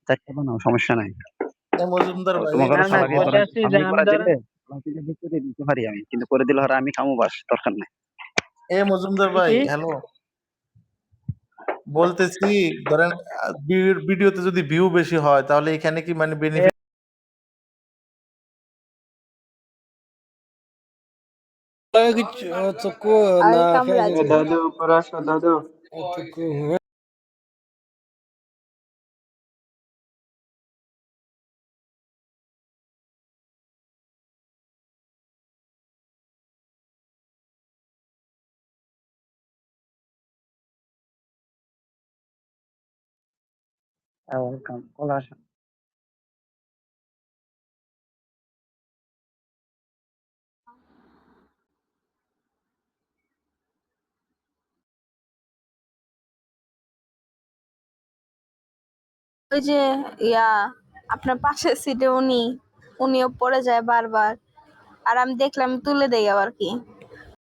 চারটা বানাও, সমস্যা নাই। মজুমদার ভাই তোমাকে না না সালাকি করে কইতাছি যে আমি আমি করে ধরেন দিলে সালাকিকে বুক করে দিতে পারি আমি, কিন্তু করে দিলে হরে আমি খামু, বাস দরকার নাই। মজুমদার কি ভাই কি হ্যালো, বলতেছি ধরেন ভিডিওতে যদি ভিউ বেশি হয় তাহলে এখানে কি মানে বেনিফিট? দাদু উপর আসো দাদু। ওয়েলকাম, চলে আসো। ওই যে ইয়া আপনার পাশের সিটে উনিও পড়ে যায় বারবার, আর আমি দেখলাম তুলে দেই আবার কি।